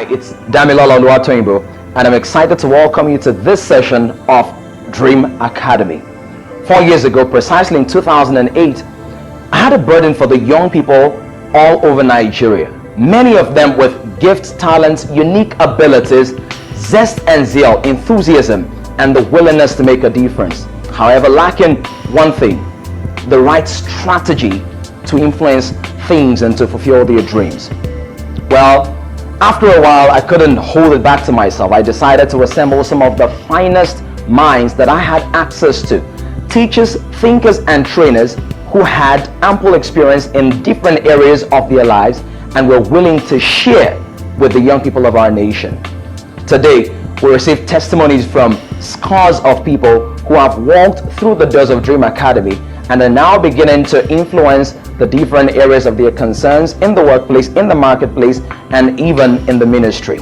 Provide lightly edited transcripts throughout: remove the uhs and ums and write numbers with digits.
Hi, it's Damilola Oluwatoyinbo, and I'm excited to welcome you to this session of Dream Academy. 4 years ago, precisely in 2008, I had a burden for the young people all over Nigeria. Many of them with gifts, talents, unique abilities, zest and zeal, enthusiasm, and the willingness to make a difference. However, lacking one thing, the right strategy to influence things and to fulfill their dreams. Well, after a while, I couldn't hold it back to myself. I decided to assemble some of the finest minds that I had access to. Teachers, thinkers, and trainers who had ample experience in different areas of their lives and were willing to share with the young people of our nation. Today, we receive testimonies from scores of people who have walked through the doors of Dream Academy and are now beginning to influence the different areas of their concerns in the workplace, in the marketplace, and even in the ministry.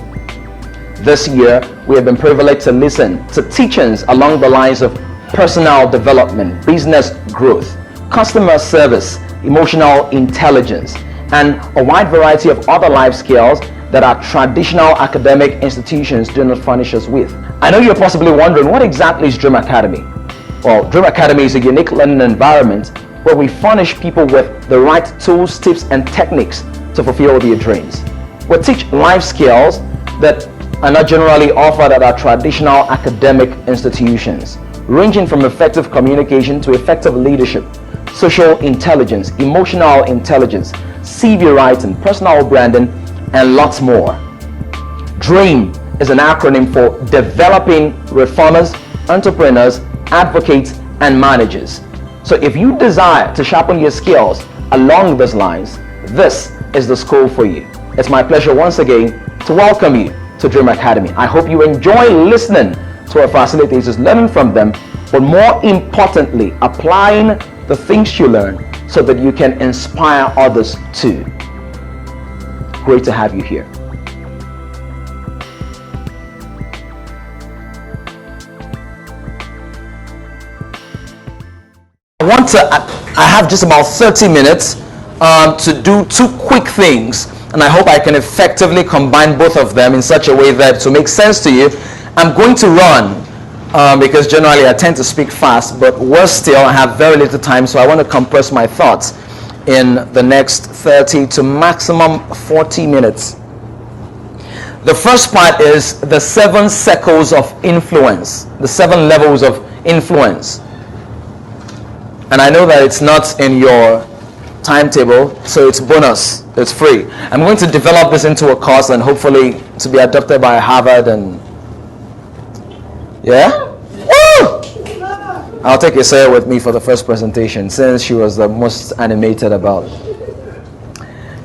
This year, we have been privileged to listen to teachings along the lines of personal development, business growth, customer service, emotional intelligence, and a wide variety of other life skills that our traditional academic institutions do not furnish us with. I know you're possibly wondering, what exactly is Dream Academy? Well, Dream Academy is a unique learning environment where we furnish people with the right tools, tips, and techniques to fulfill their dreams. We teach life skills that are not generally offered at our traditional academic institutions, ranging from effective communication to effective leadership, social intelligence, emotional intelligence, CV writing, personal branding, and lots more. DREAM is an acronym for Developing Reformers, Entrepreneurs, Advocates, and Managers. So if you desire to sharpen your skills along those lines, this is the school for you. It's my pleasure once again to welcome you to Dream Academy. I hope you enjoy listening to our facilitators, learning from them, but more importantly, applying the things you learn so that you can inspire others too. Great to have you here. I have just about 30 minutes to do two quick things, and I hope I can effectively combine both of them in such a way that to make sense to you. I'm going to run because generally I tend to speak fast, but worse still, I have very little time, so I want to compress my thoughts in the next 30 to maximum 40 minutes. The first part is the 7 circles of influence, the 7 levels of influence. And I know that it's not in your timetable, so it's bonus, it's free. I'm going to develop this into a course and hopefully to be adopted by Harvard and yeah? Woo! I'll take Isaiah with me for the first presentation since she was the most animated about it.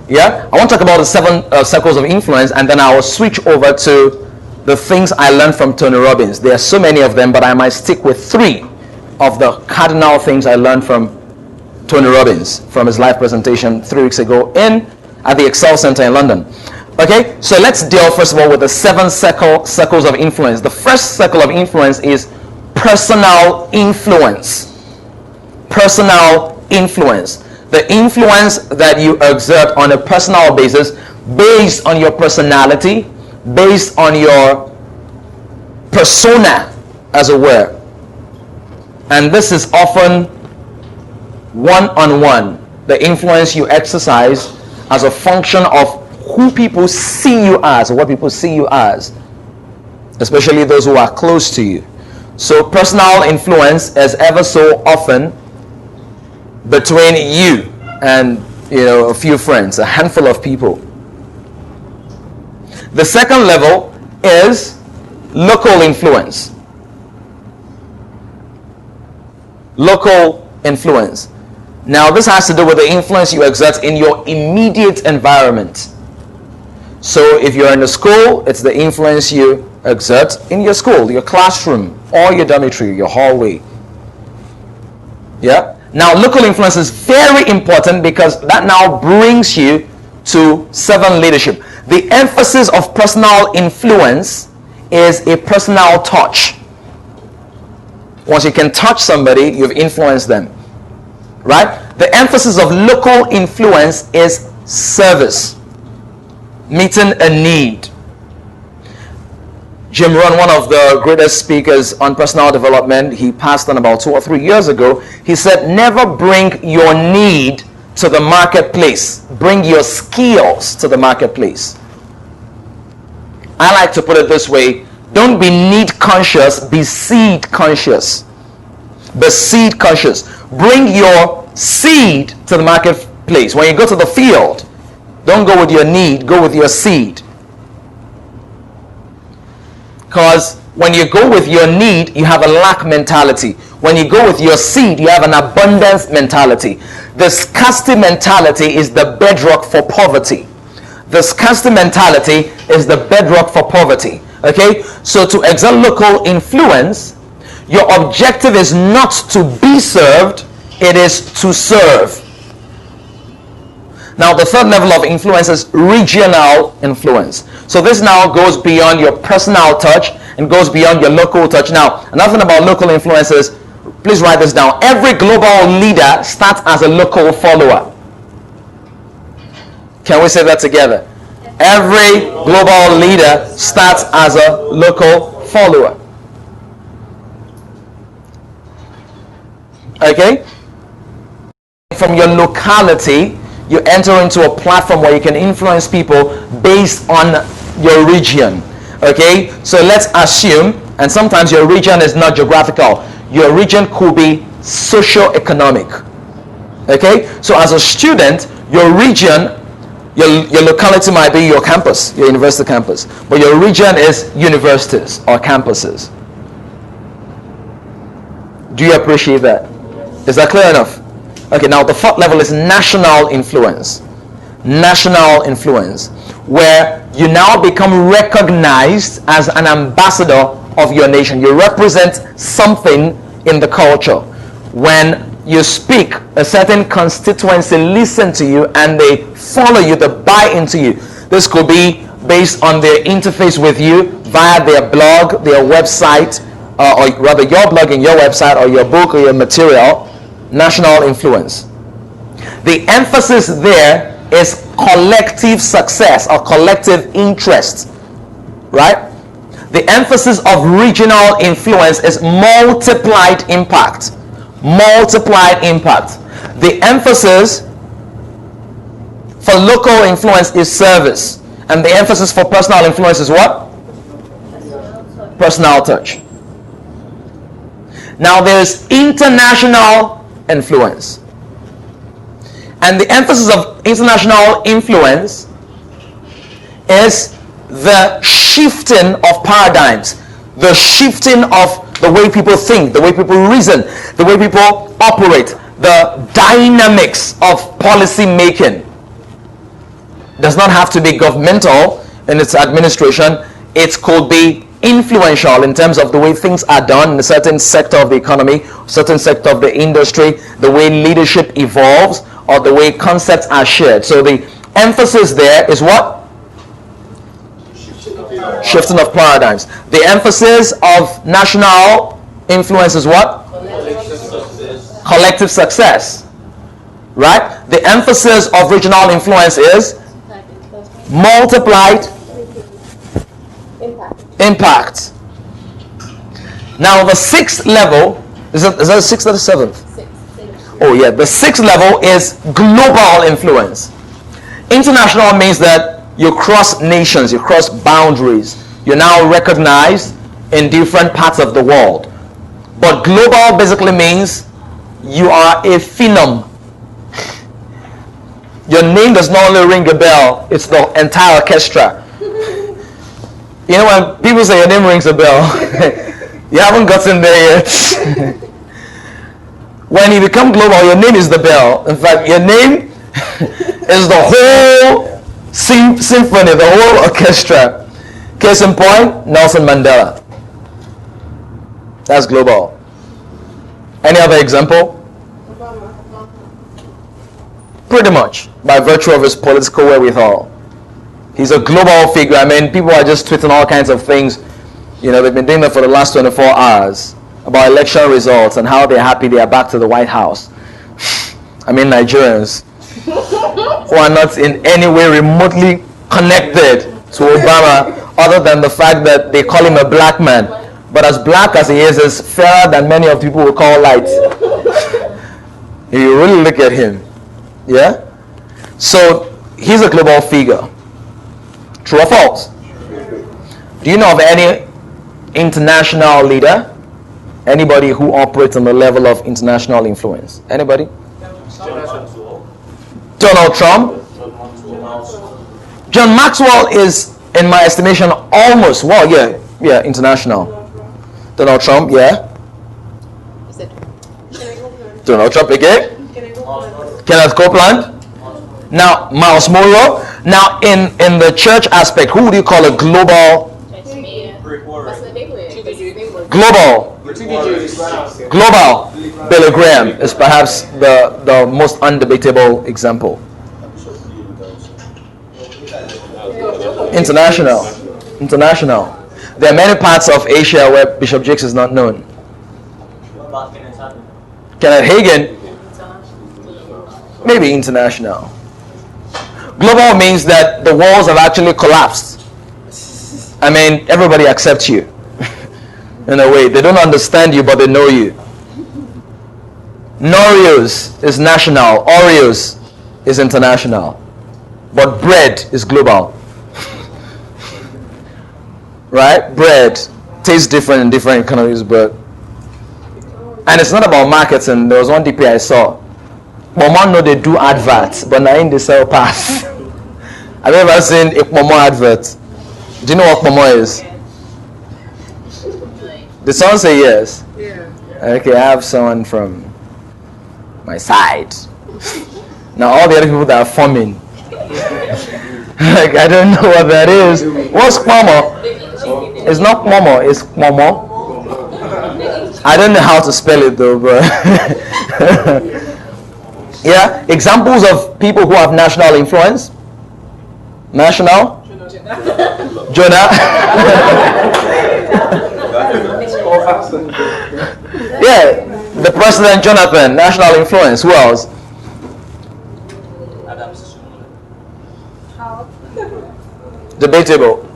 Yeah? I want to talk about the 7 circles of influence, and then I will switch over to the things I learned from Tony Robbins. There are so many of them, but I might stick with 3 of the cardinal things I learned from Tony Robbins from his live presentation 3 weeks ago at the Excel Center in London. Okay, so let's deal first of all with the 7 circles of influence. The first circle of influence is personal influence. Personal influence. The influence that you exert on a personal basis based on your personality, based on your persona, as it were. And this is often one-on-one, the influence you exercise as a function of who people see you as, or what people see you as, especially those who are close to you. So personal influence is ever so often between you and a few friends, a handful of people. The second level is local influence. Local influence. Now this has to do with the influence you exert in your immediate environment. So if you're in a school, it's the influence you exert in your school, your classroom, or your dormitory, your hallway. Yeah? Now local influence is very important because that now brings you to servant leadership. The emphasis of personal influence is a personal touch. Once you can touch somebody, you've influenced them. Right? The emphasis of local influence is service, meeting a need, Jim Rohn, one of the greatest speakers on personal development, he passed on about 2 or 3 years ago. He said, never bring your need to the marketplace. Bring your skills to the marketplace. I like to put it this way. Don't be need conscious, be seed conscious. Be seed conscious. Bring your seed to the marketplace. When you go to the field, don't go with your need, go with your seed. Because when you go with your need, you have a lack mentality. When you go with your seed, you have an abundance mentality. The scarcity mentality is the bedrock for poverty. The scarcity mentality is the bedrock for poverty. Okay? So to exert local influence, your objective is not to be served, it is to serve. Now the third level of influence is regional influence. So this now goes beyond your personal touch and goes beyond your local touch. Now, another thing about local influence is, please write this down. Every global leader starts as a local follower. Can we say that together? Every global leader starts as a local follower. Okay? From your locality, you enter into a platform where you can influence people based on your region. Okay? So let's assume, and sometimes your region is not geographical. Your region could be socio-economic. Okay? So as a student, your region, your locality might be your campus, your university campus. But your region is universities or campuses. Do you appreciate that? Is that clear enough? Okay, now the fourth level is national influence. National influence, where you now become recognized as an ambassador of your nation. You represent something in the culture. When you speak, a certain constituency listen to you and they follow you, they buy into you. This could be based on their interface with you via their blog, their website, or rather your blog and your website, or your book or your material. National influence. The emphasis there is collective success or collective interest, right? The emphasis of regional influence is multiplied impact. Multiplied impact. The emphasis for local influence is service, and the emphasis for personal influence is what? Personal touch. Now there's international influence, and the emphasis of international influence is the shifting of paradigms, the shifting of the way people think, the way people reason, the way people operate, the dynamics of policy making. Does not have to be governmental in its administration. It could be influential in terms of the way things are done in a certain sector of the economy, certain sector of the industry, the way leadership evolves, or the way concepts are shared. So the emphasis there is what? Shifting of paradigms. The emphasis of national influence is what? Collective success. Right? The emphasis of regional influence is multiplied impact. Now the sixth level, is that the sixth or the seventh? Oh yeah, the sixth level is global influence. International means that you cross nations, you cross boundaries. You're now recognized in different parts of the world. But global basically means you are a phenom. Your name does not only ring a bell, it's the entire orchestra. You know, when people say your name rings a bell, you haven't gotten there yet. When you become global, your name is the bell. In fact, your name is the whole symphony, the whole orchestra. Case in point, Nelson Mandela. That's global. Any other example? Pretty much, by virtue of his political wherewithal. He's a global figure. I mean, people are just tweeting all kinds of things. You know, they've been doing that for the last 24 hours about election results and how they're happy they are back to the White House. I mean, Nigerians who are not in any way remotely connected to Obama other than the fact that they call him a black man. But as black as he is fairer than many of the people will call light. If you really look at him. Yeah? So, he's a global figure. True or false? Do you know of any international leader? Anybody who operates on the level of international influence? Anybody? Donald Trump? John Maxwell is, in my estimation, almost, international. Donald Trump, yeah? Donald Trump again? Kenneth Copeland? Now, Miles Monroe. Now, in the church aspect, who would you call a global? Global. Billy Graham is perhaps the most undebatable example. International. There are many parts of Asia where Bishop Jakes is not known. Kenneth Hagin, maybe international. Global means that the walls have actually collapsed. I mean, everybody accepts you. In a way, they don't understand you, but they know you. Noreos is national. Oreos is international. But bread is global. Right? Bread tastes different in different economies, but... And it's not about marketing. There was one DP I saw. Mama know they do adverts, but now in they sell pass. Have you ever seen a Momo advert? Do you know what Momo is? Did someone say yes? Yeah. Okay, I have someone from my side. Now all the other people that are forming, like I don't know what that is. What's Momo? It's not Momo. It's Momo. I don't know how to spell it though, but yeah. Examples of people who have national influence. National? Jonah. Yeah, the President Jonathan, national influence. Who else? Debatable.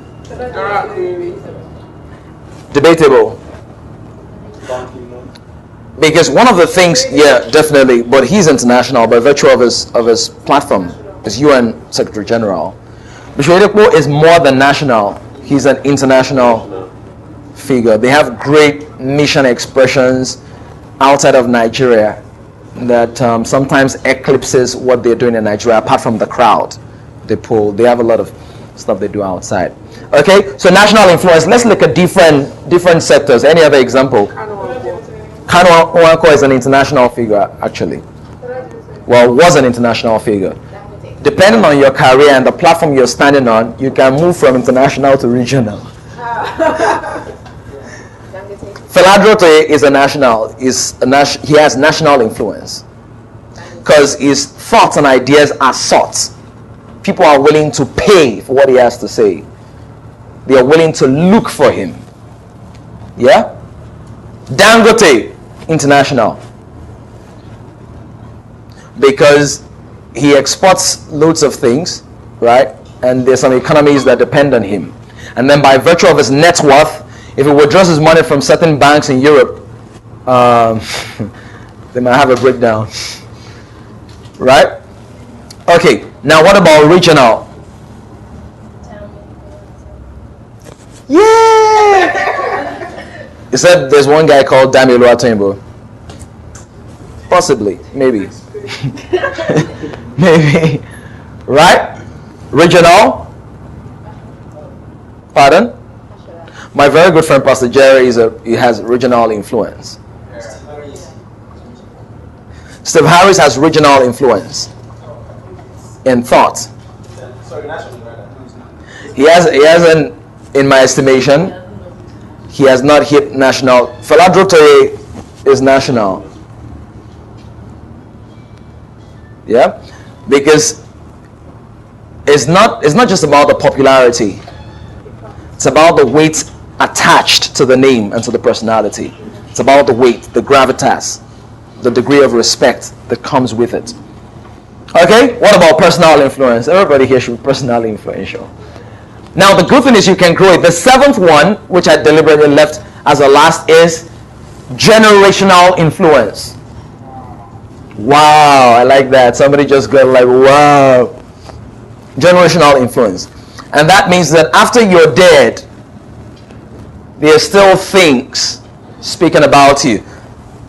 Because one of the things, yeah, definitely, but he's international by virtue of his platform, as UN Secretary General. Bishop Oyedepo is more than national. He's an international figure. They have great mission expressions outside of Nigeria that sometimes eclipses what they're doing in Nigeria, apart from the crowd they pull. They have a lot of stuff they do outside. Okay, so national influence. Let's look at different sectors. Any other example? Kanu Nwankwo is an international figure, actually. Well, was an international figure. Depending on your career and the platform you're standing on, you can move from international to regional. Philandro is a national. He has national influence because his thoughts and ideas are sought. People are willing to pay for what he has to say. They are willing to look for him. Yeah? Dangote, international. Because he exports loads of things, right? And there's some economies that depend on him. And then by virtue of his net worth, if he withdraws his money from certain banks in Europe, they might have a breakdown. Right? Okay, now what about regional? Yeah! You said there's one guy called Damilola Oluwatoyinbo. Possibly, maybe. Maybe. Right? Regional? Pardon? My very good friend Pastor Jerry he has regional influence. Steve Harris has regional influence in thought. He hasn't, in my estimation, he has not hit national. Philandro is national. Yeah? Because it's not just about the popularity. It's about the weight attached to the name and to the personality. It's about the weight, the gravitas, the degree of respect that comes with it. Okay, what about personal influence? Everybody here should be personally influential. Now the good thing is you can grow it. The seventh one, which I deliberately left as the last, is generational influence. Wow, I like that. Somebody just got like, wow. Generational influence. And that means that after you're dead, there are still things speaking about you.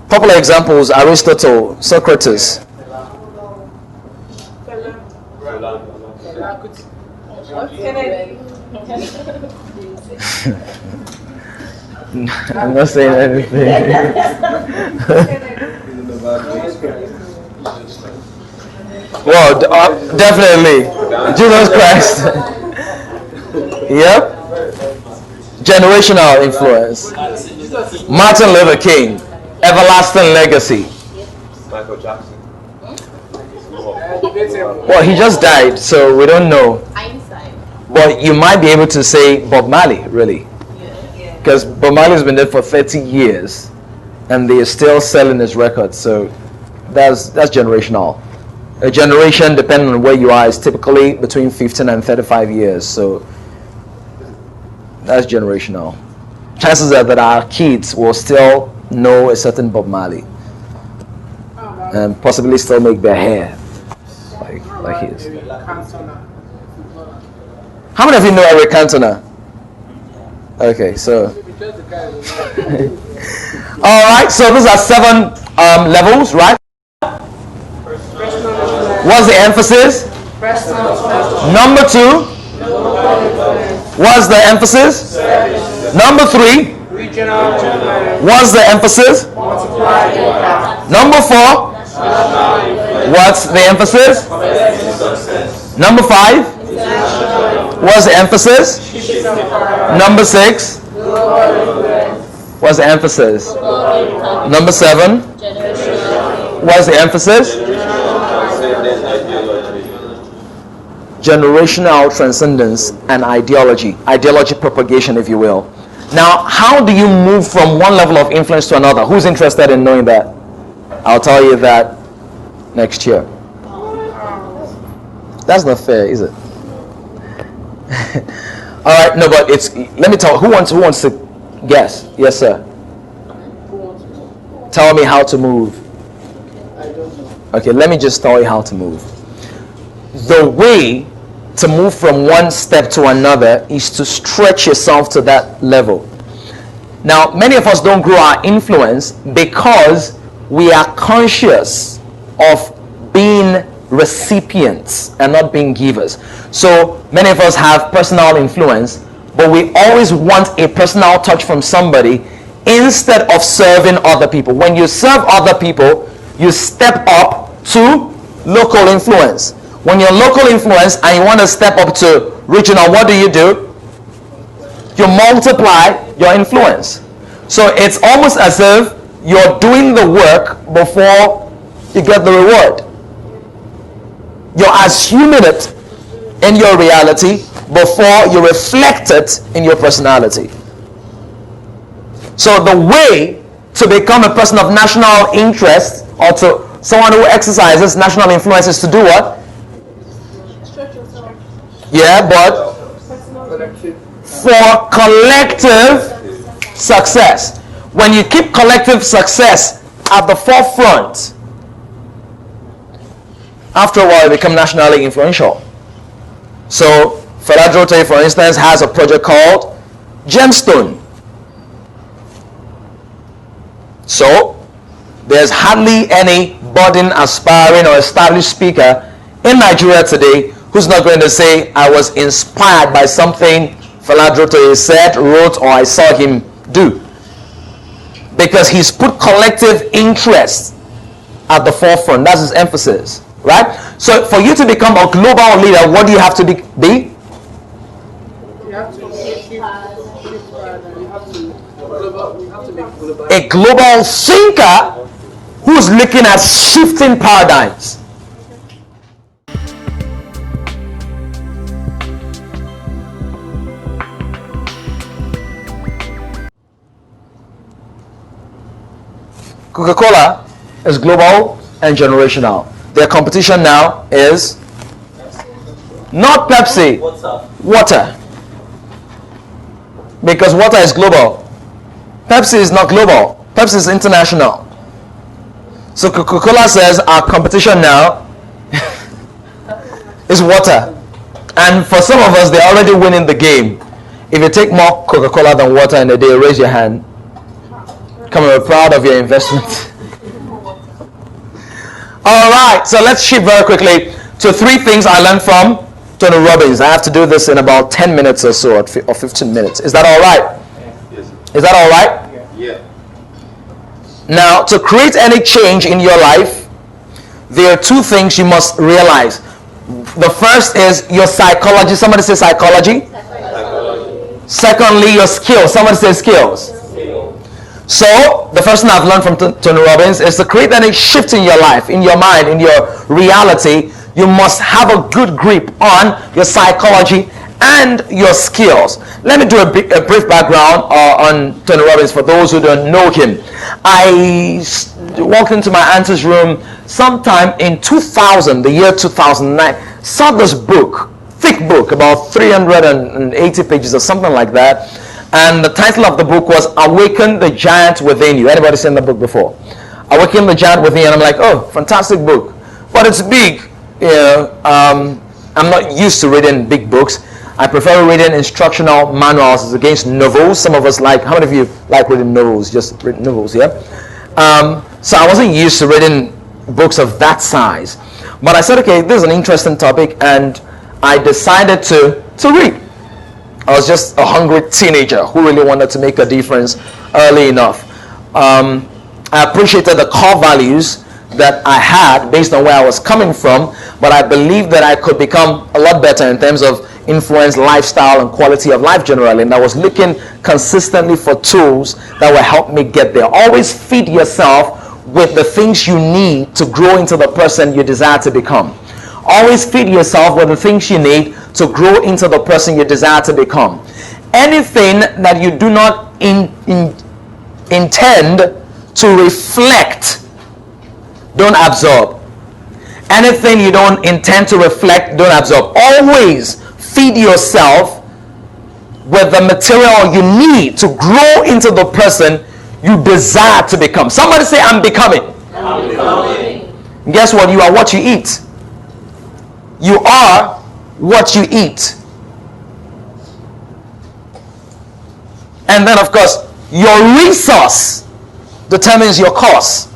Popular examples: Aristotle, Socrates. I'm not saying anything. Well, definitely Jesus Christ. Yep. Generational influence. Martin Luther King, everlasting legacy. Michael Jackson. Well, he just died, so we don't know. But you might be able to say Bob Marley, really. Because Bob Marley's been dead for 30 years and they are still selling his records. So that's generational. A generation, depending on where you are, is typically between 15 and 35 years. So that's generational. Chances are that our kids will still know a certain Bob Marley and possibly still make their hair like his. How many of you know Eric Cantona? Okay, so all right, so these are 7 levels, right? What's the emphasis? Number 2. What's the emphasis? Number 3. What's the emphasis? Number 4. What's the emphasis? Number 5. What's the emphasis? Number 6. What's the emphasis? Number 7. What's the emphasis? Generational transcendence and ideology propagation, if you will. Now, how do you move from one level of influence to another? Who's interested in knowing that? I'll tell you that next year. That's not fair, is it? All right, no, but it's. Let me tell. Who wants to guess? Yes, sir. Tell me how to move. I don't know. Okay, let me just tell you how to move. The way to move from one step to another is to stretch yourself to that level. Now, many of us don't grow our influence because we are conscious of being recipients and not being givers. So many of us have personal influence, but we always want a personal touch from somebody instead of serving other people. When you serve other people, you step up to local influence. When you're local influence and you want to step up to regional, what do? You multiply your influence. So it's almost as if you're doing the work before you get the reward. You're assuming it in your reality before you reflect it in your personality. So the way to become a person of national interest, or to someone who exercises national influence, is to do what? Yeah, but for collective success. When you keep collective success at the forefront, after a while you become nationally influential. So Fela, for instance, has a project called Gemstone. So there's hardly any budding, aspiring, or established speaker in Nigeria today who's not going to say, I was inspired by something Fela said, wrote, or I saw him do. Because he's put collective interest at the forefront. That's his emphasis, right? So for you to become a global leader, what do you have to be? You have to make global. A global thinker who's looking at shifting paradigms. Coca-Cola is global and generational. Their competition now is not Pepsi, water. Because water is global. Pepsi is not global. Pepsi is international. So Coca-Cola says our competition now is water. And for some of us, they're already winning the game. If you take more Coca-Cola than water in a day, raise your hand. Come on, we're proud of your investment. All right, so let's shift very quickly to 3 things I learned from Tony Robbins. I have to do this in about 10 minutes or so, or 15 minutes. Is that all right? Yes. Is that all right? Yeah. Now, to create any change in your life, there are 2 things you must realize. The first is your psychology. Somebody say psychology. Psychology. Secondly, your skills. Somebody say skills. So, the first thing I've learned from Tony Robbins is to create any shift in your life, in your mind, in your reality, you must have a good grip on your psychology and your skills. Let me do a brief background on Tony Robbins for those who don't know him. I walked into my auntie's room sometime in 2000, the year 2009, saw this book, thick book, about 380 pages or something like that. And the title of the book was Awaken the Giant Within You. Anybody seen the book before? Awaken the Giant Within You. And I'm like, oh, fantastic book. But it's big. You know, I'm not used to reading big books. I prefer reading instructional manuals as against novels. Some of us like, how many of you like reading novels? Just read novels, yeah? So I wasn't used to reading books of that size. But I said, okay, this is an interesting topic, and I decided to read. I was just a hungry teenager who really wanted to make a difference early enough. I appreciated the core values that I had based on where I was coming from, but I believed that I could become a lot better in terms of influence, lifestyle, and quality of life generally. And I was looking consistently for tools that will help me get there. Always feed yourself with the things you need to grow into the person you desire to become. Always feed yourself with the things you need to grow into the person you desire to become. Anything that you do not intend to reflect, don't absorb. Anything you don't intend to reflect, don't absorb. Always feed yourself with the material you need to grow into the person you desire to become. Somebody say, I'm becoming. I'm becoming. Guess what? You are what you eat. You are what you eat. And then, of course, your resource determines your course.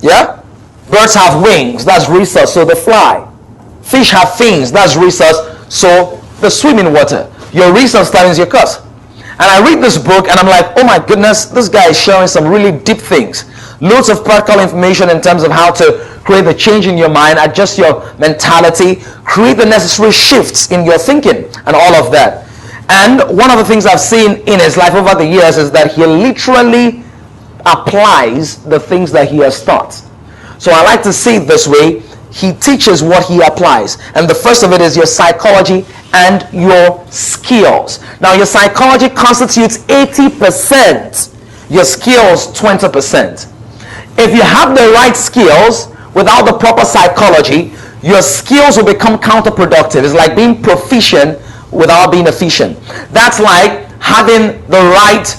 Yeah? Birds have wings, that's resource, so they fly. Fish have fins, that's resource, so they swim in water. Your resource determines your course. And I read this book and I'm like, oh my goodness, this guy is sharing some really deep things. Loads of practical information in terms of how to create the change in your mind, adjust your mentality, create the necessary shifts in your thinking and all of that. And one of the things I've seen in his life over the years is that he literally applies the things that he has taught. So I like to see it this way. He teaches what he applies. And the first of it is your psychology and your skills. Now your psychology constitutes 80%, your skills 20%. If you have the right skills without the proper psychology, your skills will become counterproductive. It's like being proficient without being efficient. That's like having the right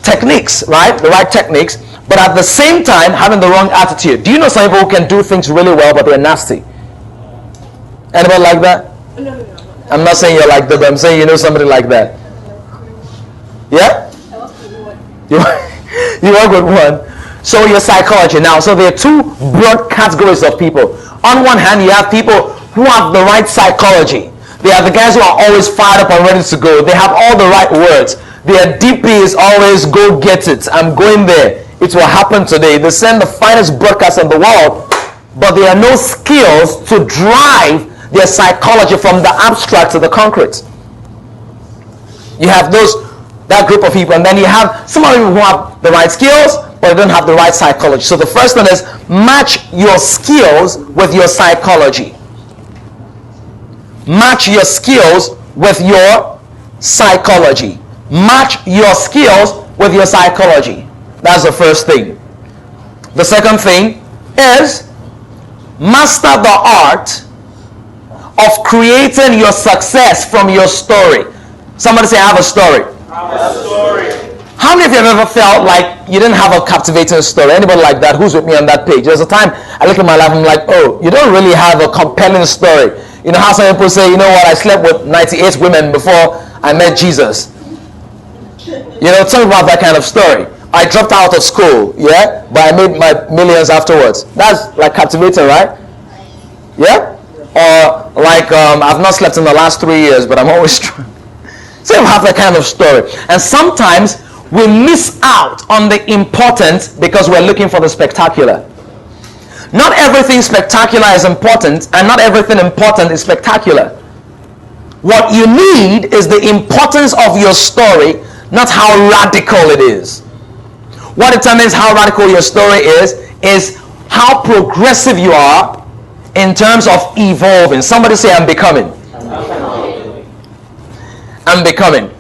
techniques, right? The right techniques, but at the same time having the wrong attitude. Do you know some people who can do things really well but they're nasty? Anybody like that? No. I'm not saying you're like that, but I'm saying you know somebody like that. Yeah? You work with one. So your psychology. Now, so there are 2 broad categories of people. On one hand, you have people who have the right psychology. They are the guys who are always fired up and ready to go. They have all the right words. Their DP is always go get it. I'm going there. It will happen today. They send the finest broadcast in the world, but there are no skills to drive their psychology from the abstract to the concrete. You have that group of people, and then you have some of you who have the right skills, but they don't have the right psychology. So the first one is match your skills with your psychology. Match your skills with your psychology. Match your skills with your psychology. That's the first thing. The second thing is master the art of creating your success from your story. Somebody say, I have a story. How many of you have ever felt like you didn't have a captivating story? Anybody like that? Who's with me on that page? There's a time I look at my life and I'm like, oh, you don't really have a compelling story. You know how some people say, you know what, I slept with 98 women before I met Jesus. You know, tell me about that kind of story. I dropped out of school, yeah, but I made my millions afterwards. That's like captivating, right? Yeah? Or like, I've not slept in the last 3 years, but I'm always trying. So you have that kind of story. And sometimes we miss out on the important because we're looking for the spectacular. Not everything spectacular is important, and not everything important is spectacular. What you need is the importance of your story, not how radical it is. What determines how radical your story is how progressive you are in terms of evolving. Somebody say, I'm becoming. I'm becoming.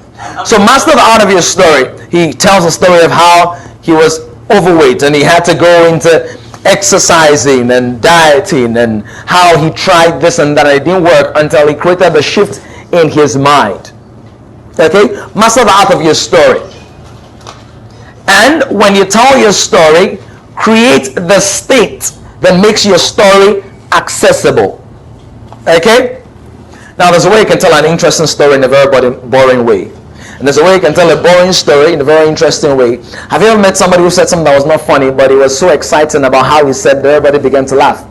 So master the art of your story. He tells a story of how he was overweight and he had to go into exercising and dieting, and how he tried this and that and it didn't work until he created the shift in his mind. Okay? Master the art of your story. And when you tell your story, create the state that makes your story accessible. Okay? Now there's a way you can tell an interesting story in a very boring way. And there's a way you can tell a boring story in a very interesting way. Have you ever met somebody who said something that was not funny, but it was so exciting about how he said that everybody began to laugh?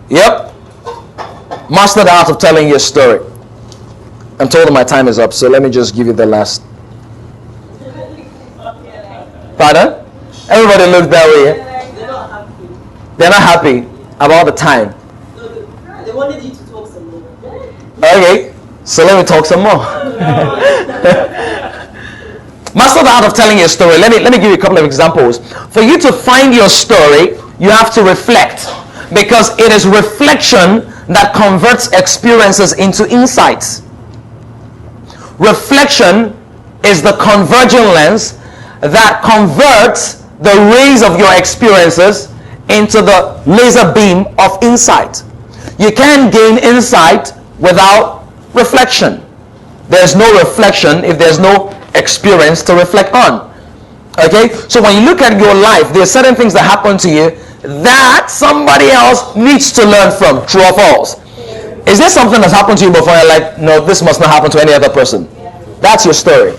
Yep. Master the art of telling your story. I'm told my time is up, so let me just give you the last. Pardon? Everybody looked that way. They're not happy about the time. They wanted you to talk some more. Okay, so let me talk some more. Master the art of telling your story. Let me give you a couple of examples. For you to find your story, you have to reflect, because it is reflection that converts experiences into insights. Reflection is the converging lens that converts the rays of your experiences into the laser beam of insight. You can't gain insight without reflection. There's no reflection if there's no experience to reflect on. Okay? So when you look at your life, there are certain things that happen to you that somebody else needs to learn from. True or false? Is there something that's happened to you before you're like, no, this must not happen to any other person? That's your story.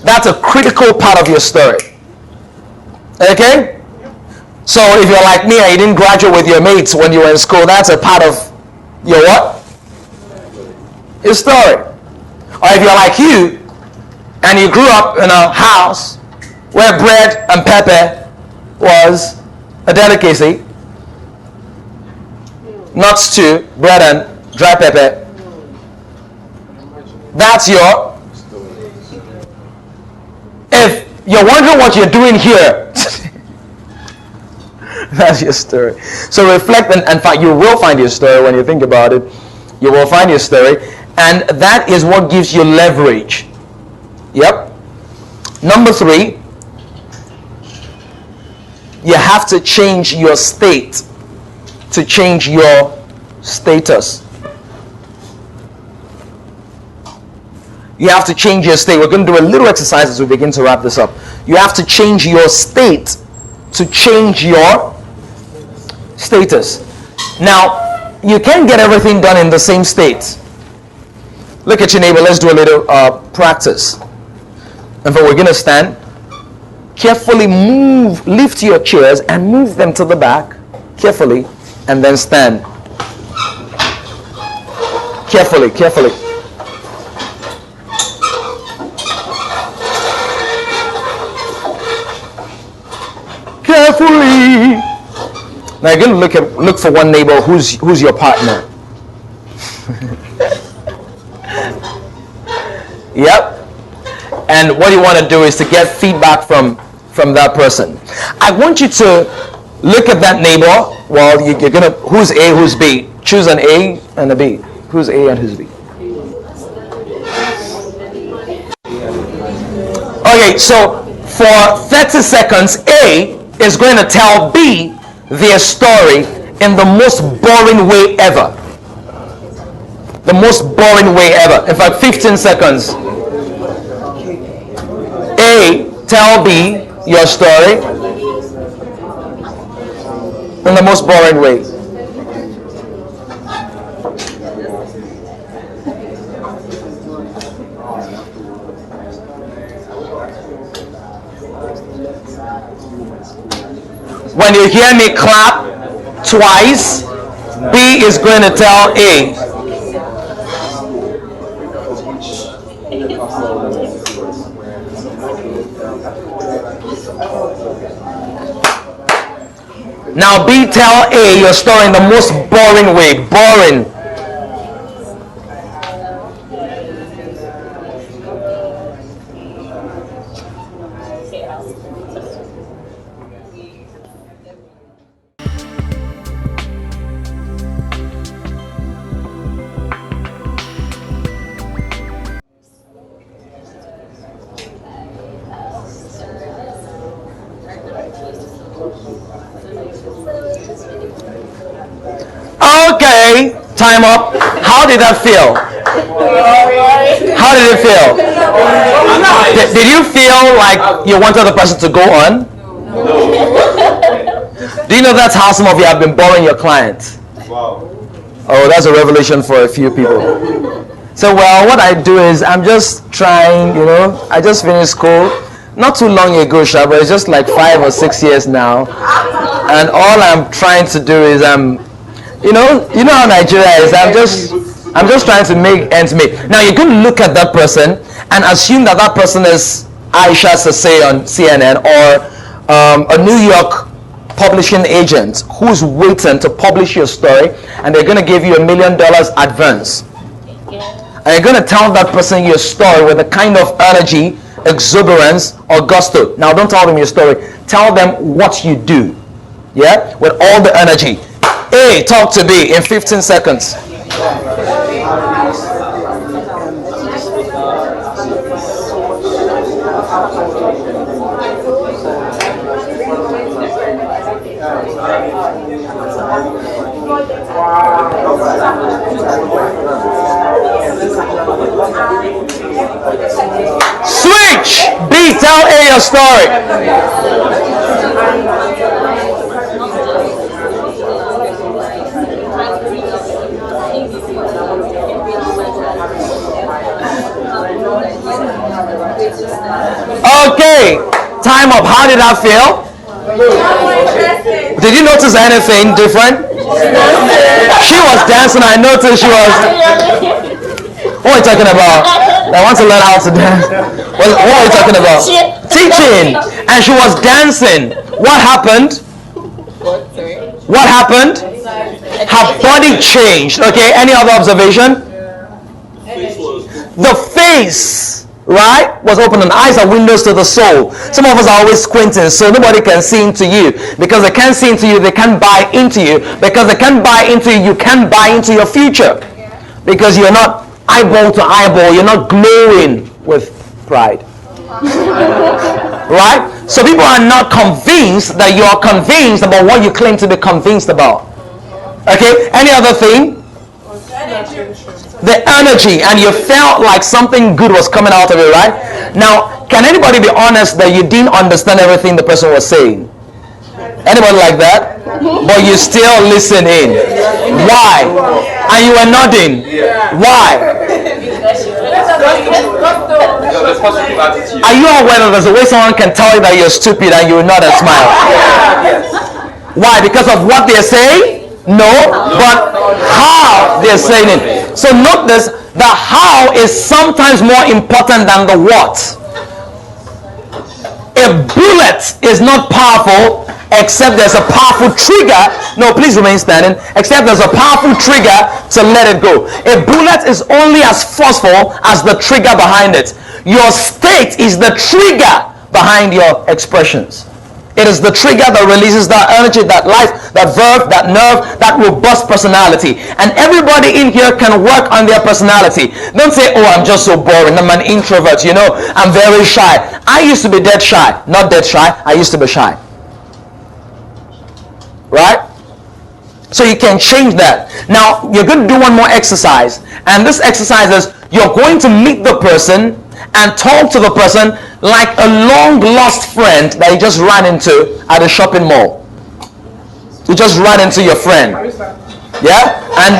That's a critical part of your story. Okay? So if you're like me and you didn't graduate with your mates when you were in school, that's a part of your what? Your story. Or if you're like you and you grew up in a house where bread and pepper was a delicacy, not stew, bread and dry pepper, that's your. If you're wondering what you're doing here, that's your story. So reflect, and in fact, you will find your story when you think about it. You will find your story, and that is what gives you leverage. Yep. Number 3, you have to change your state to change your status. You have to change your state. We're going to do a little exercise as we begin to wrap this up. You have to change your state to change your status. Now, you can't get everything done in the same state. Look at your neighbor. Let's do a little practice. And then we're going to stand. Carefully lift your chairs and move them to the back. Carefully. And then stand. Carefully. Carefully. Now you're going to look for one neighbor who's your partner. Yep. And what you want to do is to get feedback from that person. I want you to look at that neighbor. Well, you're going to, who's A, who's B? Choose an A and a B. Who's A and who's B? Okay, so for 30 seconds, A is going to tell B their story in the most boring way ever. The most boring way ever. In fact, 15 seconds. A, tell B your story in the most boring way. When you hear me clap twice, B is going to tell A. Now B, tell A your story in the most boring way. Boring. Okay, time up. How did that feel? How did it feel? Did you feel like you wanted the person to go on? Do you know that's how some of you have been boring your clients? Wow. Oh, that's a revelation for a few people. So, well, what I do is I'm just trying, I just finished school not too long ago, but it's just like 5 or 6 years now. And all I'm trying to do is you know how Nigeria is. I'm just trying to make ends meet. Now you can look at that person and assume that that person is Aisha Sase on CNN or a New York publishing agent who's waiting to publish your story, and they're going to give you $1 million advance. And you're going to tell that person your story with a kind of energy, exuberance, or gusto. Now don't tell them your story. Tell them what you do. Yeah? With all the energy. A, talk to B in 15 seconds. Switch! B, tell A your story. Okay, time up. How did that feel? Did you notice anything different? She was dancing. I noticed she was. What are you talking about? I want to learn how to dance. What are you talking about? Teaching. And she was dancing. What happened? What happened? Her body changed. Okay, any other observation? The face, right, was open, and eyes are windows to the soul. Some of us are always squinting, so nobody can see into you. Because they can't see into you, they can't buy into you. Because they can't buy into you, you can't buy into your future. Because you're not eyeball to eyeball, you're not glowing with pride. Right? So people are not convinced that you are convinced about what you claim to be convinced about. Okay, any other thing? The energy, and you felt like something good was coming out of it, right? Now, can anybody be honest that you didn't understand everything the person was saying? Anybody like that? But you still listen in. Why? And you were nodding. Why? Are you aware that there's a way someone can tell you that you're stupid and you will nod and smile? Why? Because of what they're saying? No, but how they're saying it. So note this, the how is sometimes more important than the what. A bullet is not powerful except there's a powerful trigger. No, please remain standing. Except there's a powerful trigger to let it go. A bullet is only as forceful as the trigger behind it. Your state is the trigger behind your expressions. It is the trigger that releases that energy, that life, that verve, that nerve, that robust personality. And everybody in here can work on their personality. Don't say, oh, I'm just so boring. I'm an introvert, I'm very shy. I used to be dead shy. Not dead shy. I used to be shy. right? So you can change that. Now you're going to do one more exercise, and this exercise is you're going to meet the person and talk to the person like a long lost friend that you just ran into at a shopping mall. You just ran into your friend, yeah, and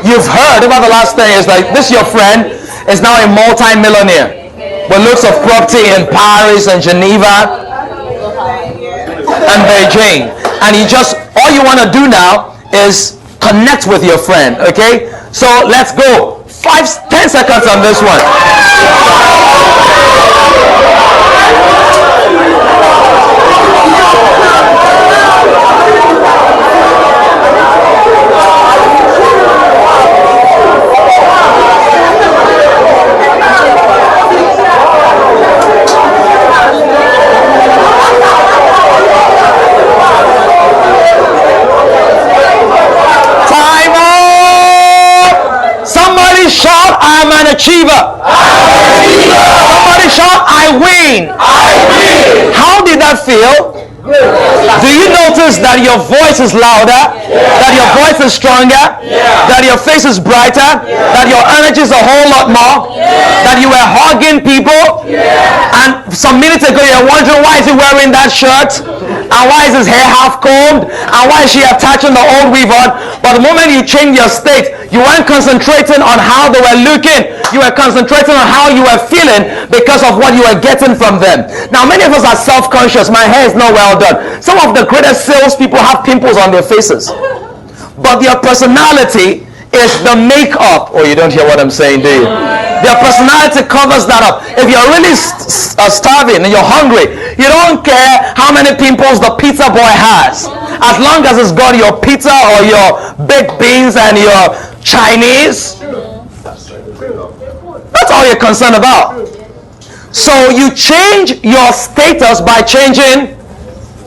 you've heard about the last thing is like this your friend is now a multi-millionaire with lots of property in Paris and Geneva and Beijing, and all you want to do now is connect with your friend. Okay, so let's go 10 seconds on this one. Shout, I'm an achiever. Somebody shout, I win. How did that feel? Do you notice that your voice is louder, that your voice is stronger, that your face is brighter, that your energy is a whole lot more, that you were hugging people, and some minutes ago you're wondering why is he wearing that shirt, and why is his hair half combed, and why is she attaching the old weave on? But the moment you change your state, you weren't concentrating on how they were looking, you were concentrating on how you were feeling because of what you were getting from them. Now many of us are self-conscious. My hair is not well done. Some of the greatest salespeople have pimples on their faces, but their personality is the makeup. Oh, you don't hear what I'm saying, do you? Their personality covers that up. If you're really starving and you're hungry, you don't care how many pimples the pizza boy has, as long as it's got your pizza or your baked beans and your Chinese. That's all you're concerned about. So you change your status by changing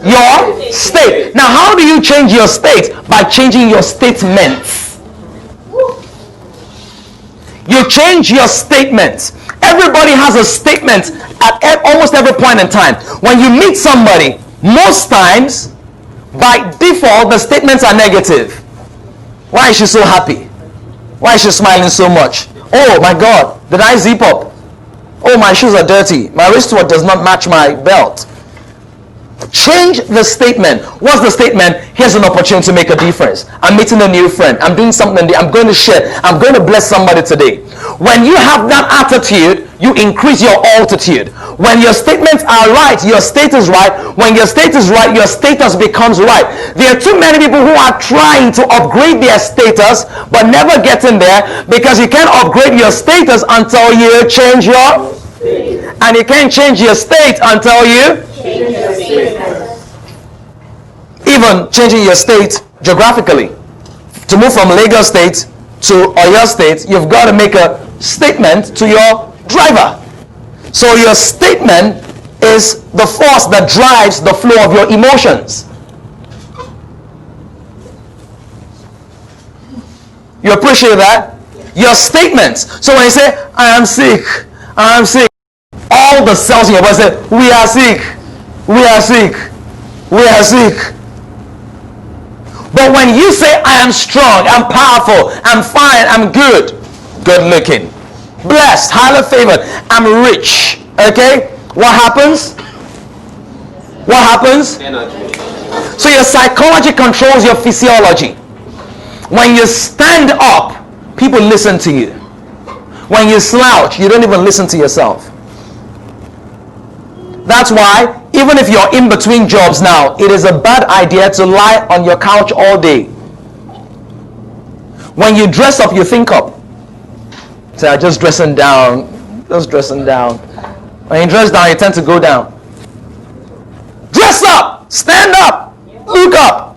your state. Now, how do you change your state? By changing your statements. You change your statements. Everybody has a statement at almost every point in time. When you meet somebody, most times, by default, the statements are negative. Why is she so happy? Why is she smiling so much? Oh my God, did I zip up? Oh, my shoes are dirty. My wristwatch does not match my belt. Change the statement. What's the statement? Here's an opportunity to make a difference. I'm meeting a new friend. I'm doing something. I'm going to share. I'm going to bless somebody today. When you have that attitude, you increase your altitude. When your statements are right, your state is right. When your state is right, your status becomes right. There are too many people who are trying to upgrade their status but never getting there, because you can't upgrade your status until you change your state. And you can't change your state until you change your state. Even changing your state geographically. To move from Lagos State to Oyo State, you've got to make a statement to your driver. So your statement is the force that drives the flow of your emotions. You appreciate that? Your statements. So when you say, I am sick, all the cells in your body say, we are sick, we are sick, we are sick. But when you say, I am strong, I'm powerful, I'm fine, I'm good looking, blessed, highly favored, I'm rich, okay? What happens? What happens? Energy. So your psychology controls your physiology. When you stand up, people listen to you. When you slouch, you don't even listen to yourself. That's why, even if you're in between jobs now, it is a bad idea to lie on your couch all day. When you dress up, you think up. Say, I'm just dressing down. Just dressing down. When you dress down, you tend to go down. Dress up! Stand up! Look up!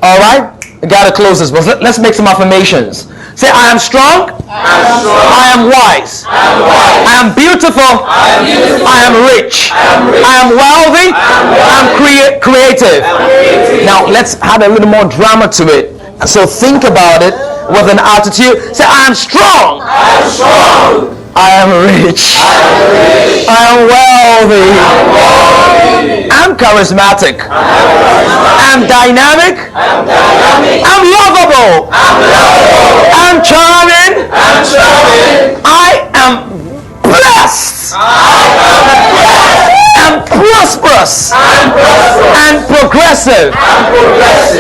Alright? I gotta close this, but let's make some affirmations. Say, I am strong. I am wise. I am beautiful. I am rich. I am wealthy. I am creative. Now, let's add a little more drama to it. So think about it with an attitude. Say, I am strong. I am rich. I am wealthy. I'm charismatic. I'm dynamic. I'm lovable. I'm charming. I am blessed. I'm prosperous. And progressive.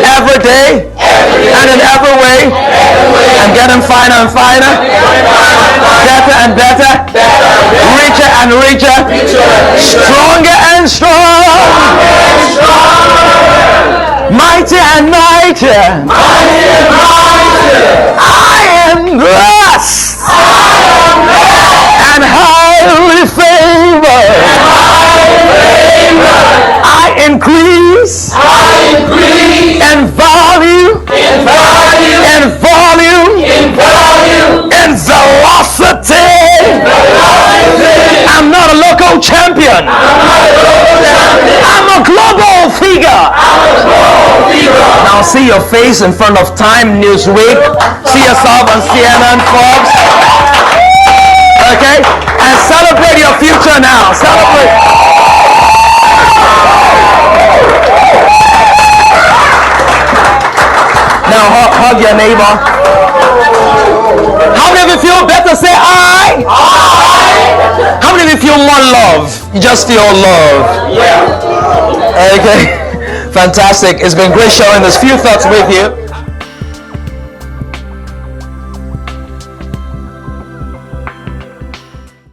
Every day and in every way. I'm getting finer and finer. Better and better. Richer and richer. Stronger and stronger. Mighty and mightier. I am blessed and highly favored. I increase in value, in volume, in velocity. I'm not a local champion. I'm a global figure. Now see your face in front of Time Newsweek. See yourself on CNN, Forbes. Okay? And celebrate your future now. Celebrate. Now hug your neighbor. How many of you feel better? Say I. How many of you feel more love? You just feel love. Yeah. Okay. Fantastic. It's been great sharing these few thoughts with you.